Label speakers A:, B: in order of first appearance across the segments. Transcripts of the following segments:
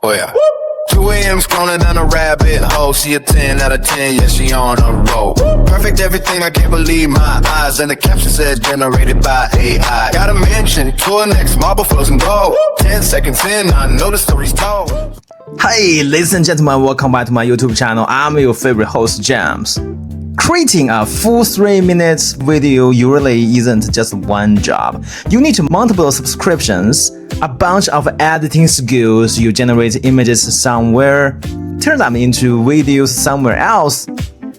A: Oh yeah. 2 a.m. scrolling down a rabbit hole. She a 10 out of 10, yeah, she on a roll. Perfect everything, I can't believe my eyes. And the caption said generated by AI. Got a mention to her next marble flows and gold. 10 seconds in, I know the story's told.
B: Hey, ladies and gentlemen, welcome back to my YouTube channel. I'm your favorite host, James. Creating a full 3-minute video usually isn't just one job. You need multiple subscriptions, a bunch of editing skills. You generate images somewhere, turn them into videos somewhere else,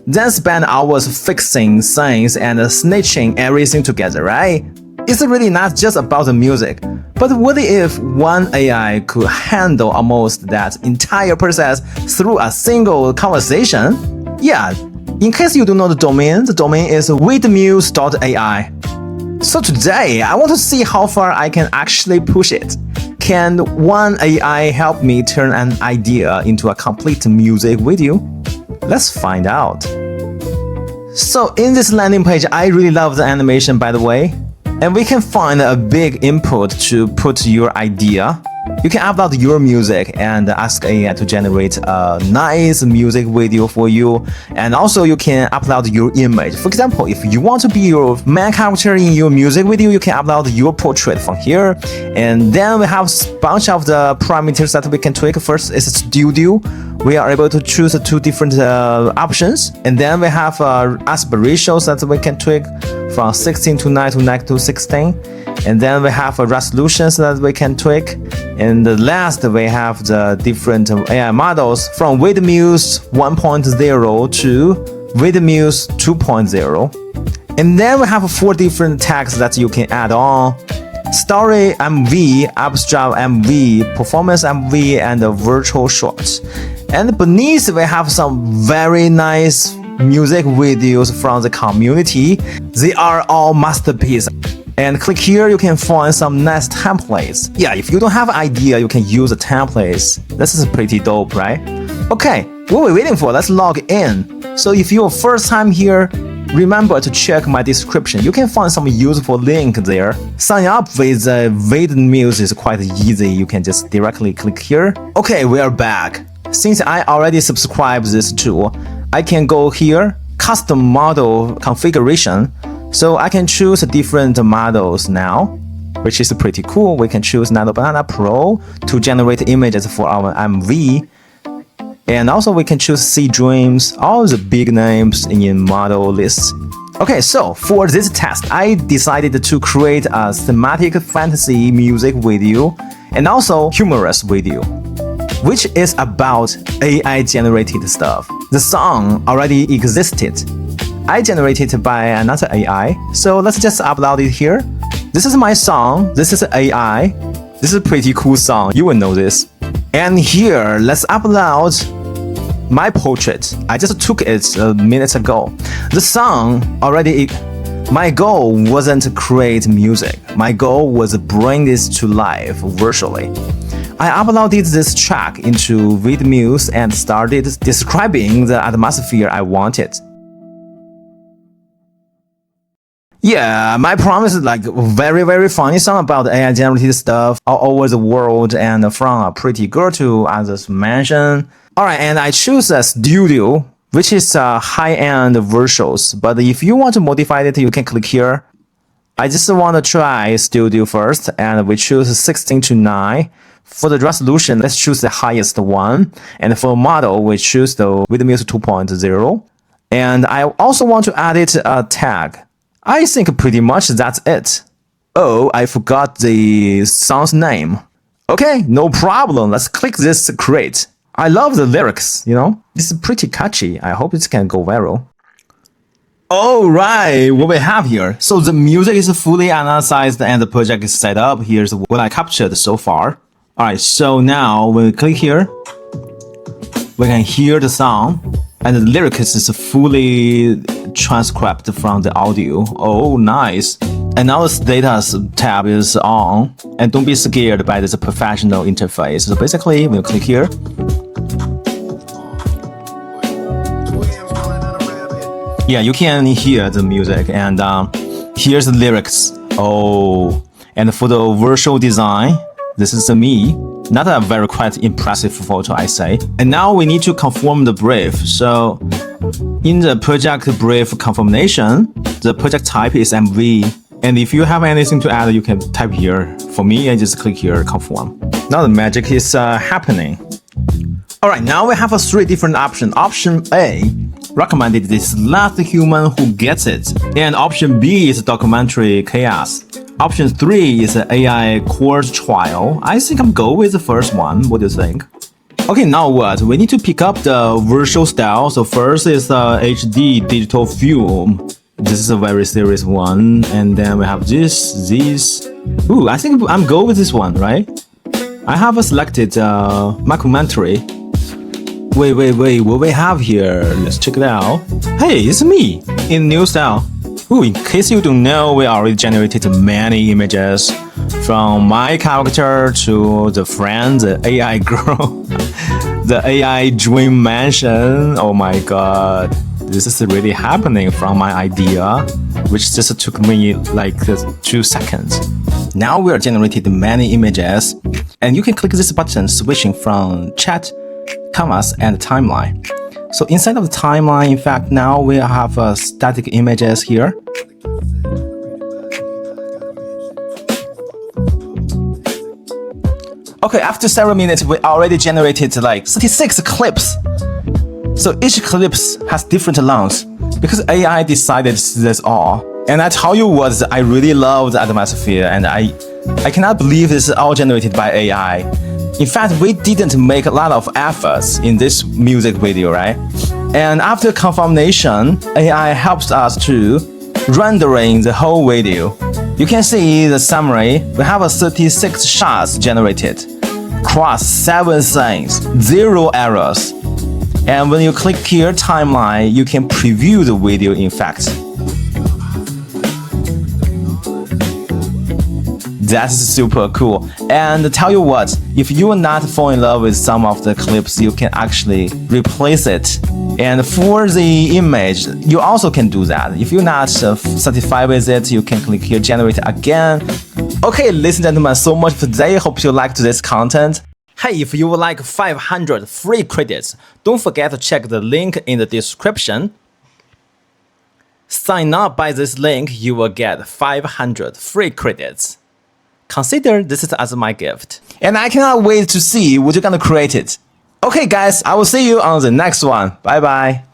B: then spend hours fixing things and snitching everything together, right? It's really not just about the music. But what if one AI could handle almost that entire process through a single conversation? Yeah. In case you don't know the domain is VidMuse.ai. So today, I want to see how far I can actually push it. Can one AI help me turn an idea into a complete music video? Let's find out. So in this landing page, I really love the animation, by the way. And we can find a big input to put your idea. You can upload your music and ask AI to generate a nice music video for you. And also you can upload your image. For example, if you want to be your main character in your music video, you can upload your portrait from here. And then we have a bunch of the parameters that we can tweak. First is studio. We are able to choose 2 different options. And then we have aspect ratios that we can tweak from 16 to 9 to 9 to 16. And then we have resolutions that we can tweak. And the last, we have the different AI models from VidMuse 1.0 to VidMuse 2.0. And then we have 4 different tags that you can add on. Story MV, abstract MV, performance MV, and virtual shorts. And beneath, we have some very nice music videos from the community. They are all masterpieces. And click here, you can find some nice templates. Yeah, if you don't have an idea, you can use the templates. This is pretty dope, right? Okay, what are we waiting for? Let's log in. So if you're first time here, remember to check my description. You can find some useful link there. Sign up with VidMuse is quite easy. You can just directly click here. Okay, we are back. Since I already subscribed this tool, I can go here, custom model configuration. So I can choose different models now, which is pretty cool. We can choose Nano Banana Pro to generate images for our MV. And also we can choose C Dreams, all the big names in model lists. Okay, so for this test, I decided to create a thematic fantasy music video and also humorous video, which is about AI generated stuff. The song already existed. I generated it by another AI, so let's just upload it here. This is my song, this is AI. This is a pretty cool song, you will know this. And here, let's upload my portrait. I just took it a minute ago. The song already, my goal wasn't to create music. My goal was to bring this to life virtually. I uploaded this track into VidMuse and started describing the atmosphere I wanted. Yeah, my promise is like very funny song about AI generated stuff all over the world and from a pretty girl to others mention. Alright, and I choose a studio, which is high-end virtuals. But if you want to modify it, you can click here. I just want to try studio first, and we choose 16 to 9. For the resolution, let's choose the highest one. And for model, we choose the VidMuse 2.0. And I also want to add it a tag. I think pretty much that's it. Oh, I forgot the song's name. Okay, no problem. Let's click this create. I love the lyrics, you know? This is pretty catchy. I hope it can go viral. Alright, what we have here. So the music is fully analyzed and the project is set up. Here's what I captured so far. Alright, so now when we click here, we can hear the song. And the lyrics is fully transcribed from the audio. Oh, nice. And now the status tab is on. And don't be scared by this professional interface. So basically, when you click here, yeah, you can hear the music. And here's the lyrics. Oh, and for the virtual design, this is me. Not a very quite impressive photo, I say. And now we need to confirm the brief. So in the project brief confirmation, the project type is MV. And if you have anything to add, you can type here. For me, I just click here, confirm. Now the magic is happening. Alright, now we have 3 different options. Option A, recommended this last human who gets it. And option B is documentary chaos. Option 3 is an AI course trial. I think I'm go with the first one. What do you think? Okay, now what? We need to pick up the virtual style. So first is HD digital film. This is a very serious one. And then we have this. Ooh, I think I'm go with this one, right? I have selected documentary. Wait, what we have here? Let's check it out. Hey, it's me in new style. Ooh, in case you don't know, we already generated many images from my character to the friend, the AI girl, the AI dream mansion. Oh my god, this is really happening from my idea, which just took me like 2 seconds. Now we are generated many images, and you can click this button switching from chat, canvas, and timeline. So inside of the timeline, in fact, now we have static images here. Okay, after several minutes, we already generated like 36 clips. So each clips has different lengths because AI decided this all. And I tell you what, I really love the atmosphere, and I cannot believe this is all generated by AI. In fact, we didn't make a lot of efforts in this music video, right? And after confirmation, AI helps us to rendering the whole video. You can see the summary. We have 36 shots generated, across 7 scenes, 0 errors. And when you click here, timeline, you can preview the video, in fact. That's super cool. And tell you what, if you are not fall in love with some of the clips, you can actually replace it. And for the image, you also can do that. If you're not satisfied with it, you can click here, generate again. Okay, ladies and gentlemen, so much for today. Hope you liked this content. Hey, if you would like 500 free credits, don't forget to check the link in the description. Sign up by this link, you will get 500 free credits. Consider this as my gift. And I cannot wait to see what you're gonna create it. Okay guys, I will see you on the next one. Bye bye.